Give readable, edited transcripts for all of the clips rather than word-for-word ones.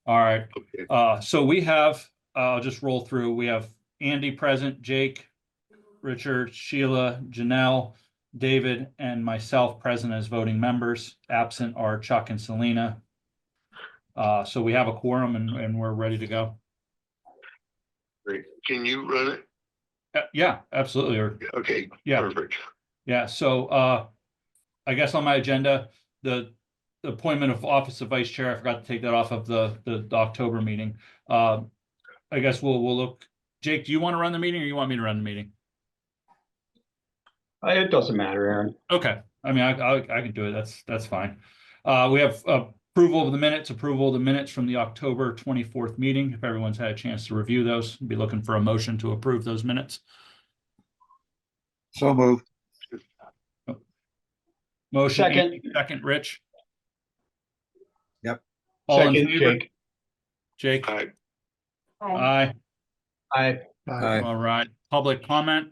All right. Okay. So we have, I'll just roll through. We have Andy present, Jake, Richard, Sheila, Janelle, David, and myself present as voting members. Absent are Chuck and Selena. So we have a quorum and we're ready to go. Great. Can you run it? Yeah, absolutely. Okay, Yeah. perfect. Yeah, so I guess on my agenda, the appointment of office of vice chair, I forgot to take that off of the October meeting. I guess we'll look. Jake, do you want to run the meeting or you want me to run the meeting? It doesn't matter, Aaron. Okay, I mean, I can do it. That's fine. We have approval of the minutes from the October 24th meeting. If everyone's had a chance to review those, be looking for a motion to approve those minutes. So moved. Motion, Second. Andy, second, Rich. Yep. All in Second, favor? Jake. Jake? Aye. Aye. Aye. Aye. All right. Public comment.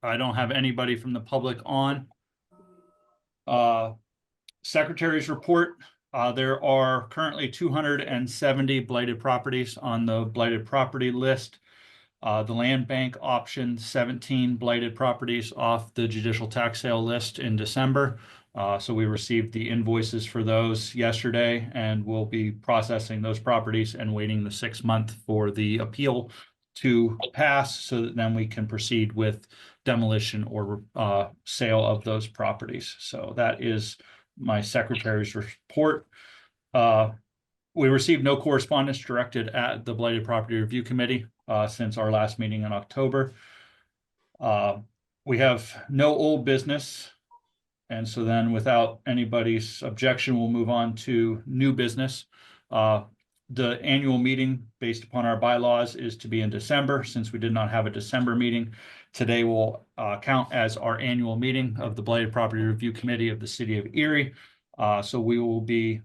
I don't have anybody from the public on. Secretary's report. There are currently 270 blighted properties on the blighted property list. The land bank optioned 17 blighted properties off the judicial tax sale list in December. So we received the invoices for those yesterday, and we'll be processing those properties and waiting the 6 month for the appeal to pass, so that then we can proceed with demolition or sale of those properties. So that is my secretary's report. We received no correspondence directed at the Blighted Property Review Committee since our last meeting in October. We have no old business. And so then without anybody's objection, we'll move on to new business. The annual meeting, based upon our bylaws, is to be in December. Since we did not have a December meeting, today will count as our annual meeting of the Blighted Property Review Committee of the City of Erie. So we will be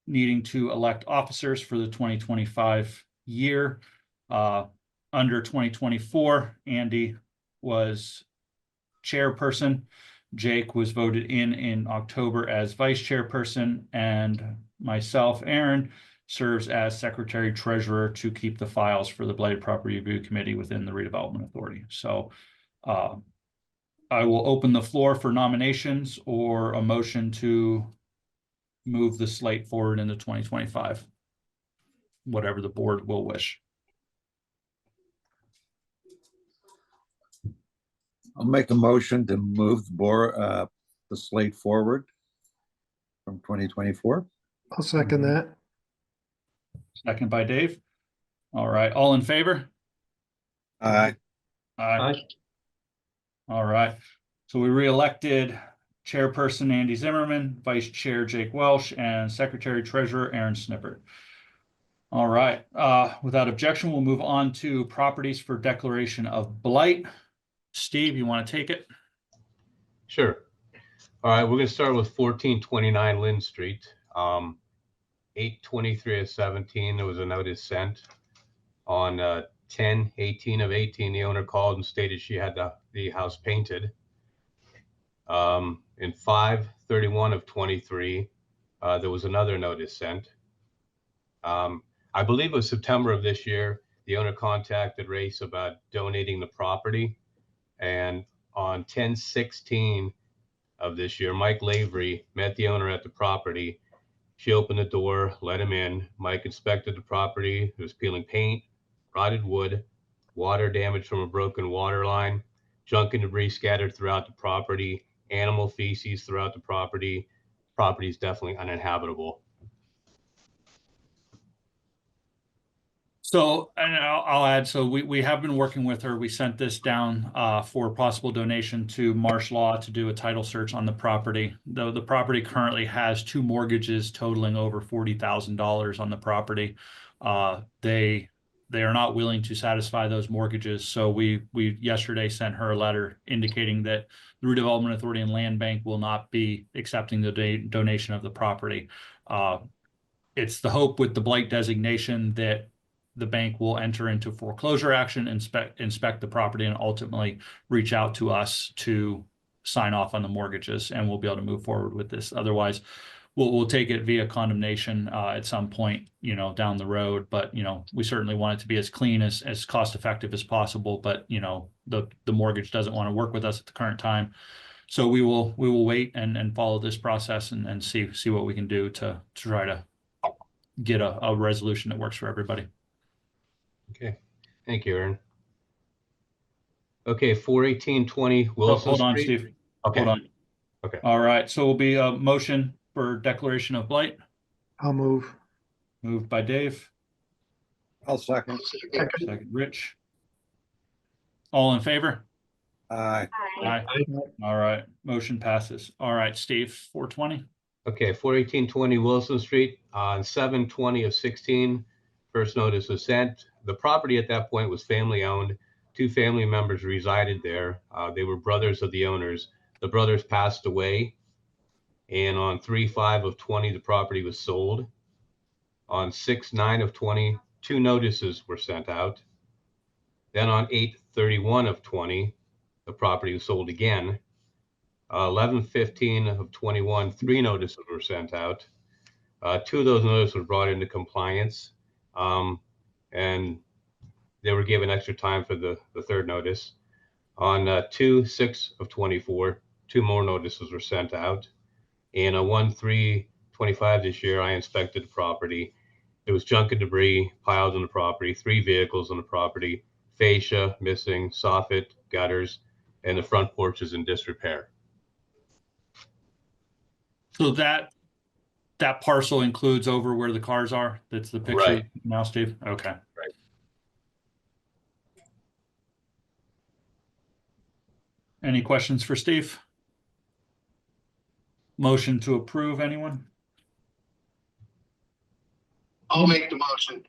needing to elect officers for the 2025 year. Under 2024, Andy was chairperson. Jake was voted in October as vice chairperson, and myself, Aaron, serves as secretary treasurer to keep the files for the Blighted Property Review Committee within the Redevelopment Authority. So I will open the floor for nominations or a motion to move the slate forward into 2025, whatever the board will wish. I'll make a motion to move the slate forward from 2024. I'll second that. Second by Dave. All right, all in favor? Aye. Aye. All right, so we re-elected chairperson Andy Zimmerman, vice chair Jake Welsh, and secretary treasurer Aaron Snippert. All right, without objection, we'll move on to properties for declaration of blight. Steve, you want to take it? Sure. All right, we're going to start with 1429 Lynn Street. 8/23 of 17, there was a notice sent. On 10/18 of 18, the owner called and stated she had the house painted. In 5/31 of 23, there was another notice sent. I believe it was September of this year, the owner contacted Race about donating the property. And on 10/16 of this year, Mike Lavery met the owner at the property. She opened the door, let him in. Mike inspected the property. It was peeling paint, rotted wood, water damage from a broken water line, junk and debris scattered throughout the property, animal feces throughout the property. Property is definitely uninhabitable. So, and I'll add, so we have been working with her. We sent this down for possible donation to Marsh Law to do a title search on the property. Though the property currently has 2 mortgages totaling over $40,000 on the property. They are not willing to satisfy those mortgages. So we yesterday sent her a letter indicating that the Redevelopment Authority and Land Bank will not be accepting the donation of the property. It's the hope with the blight designation that the bank will enter into foreclosure action, inspect the property, and ultimately reach out to us to sign off on the mortgages, and we'll be able to move forward with this. Otherwise, we'll take it via condemnation at some point, down the road. But, we certainly want it to be as clean as cost effective as possible. But, the mortgage doesn't want to work with us at the current time. So we will wait and follow this process and see what we can do to try to get a resolution that works for everybody. Okay, thank you, Aaron. Okay, 41820 Oh, Wilson hold on, Street. Steve. Okay, Hold on. okay. All right, so will be a motion for declaration of blight, I'll move. moved by Dave, I'll second. second Rich. All in favor? Aye. Aye. All right, motion passes. All right, Steve, 420. Okay, 41820 Wilson Street on 7/20 of 16. First notice was sent. The property at that point was family owned. 2 family members resided there. They were brothers of the owners. The brothers passed away. And on 3/5 of 20, the property was sold. On 6/9 of 20, 2 notices were sent out. Then on 8/31 of 20, the property was sold again. 11/15 of 21, 3 notices were sent out. 2 of those notices were brought into compliance, and they were given extra time for the third notice. On 2/6 of 24, 2 more notices were sent out. And on 1/3/25 this year, I inspected the property. There was junk and debris piled on the property, 3 vehicles on the property, fascia missing, soffit, gutters, and the front porch is in disrepair. So that parcel includes over where the cars are? That's the picture Right. now, Steve? Okay. Right. Any questions for Steve? Motion to approve, anyone? I'll make the motion.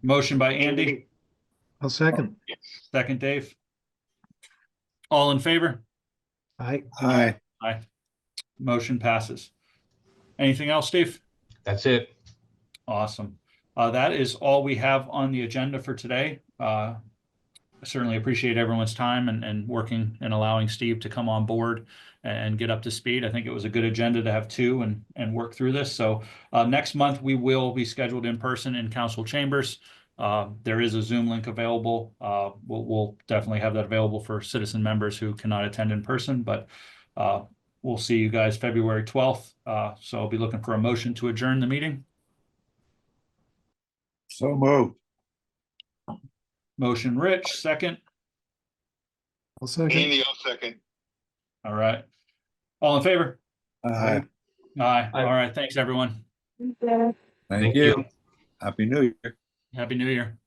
Motion by Andy, I'll second. second Dave. All in favor? Aye. Aye. Aye. Motion passes. Anything else, Steve? That's it. Awesome. That is all we have on the agenda for today. I certainly appreciate everyone's time and working and allowing Steve to come on board and get up to speed. I think it was a good agenda to have 2 and work through this. So next month we will be scheduled in person in council chambers. There is a Zoom link available. We'll definitely have that available for citizen members who cannot attend in person, but we'll see you guys February 12th. So I'll be looking for a motion to adjourn the meeting. So moved. Motion Rich, second. I'll second. Andy, I'll second. All right. All in favor? Aye. Aye. Aye. All right. Thanks, everyone. Thank you. Happy New Year. Happy New Year.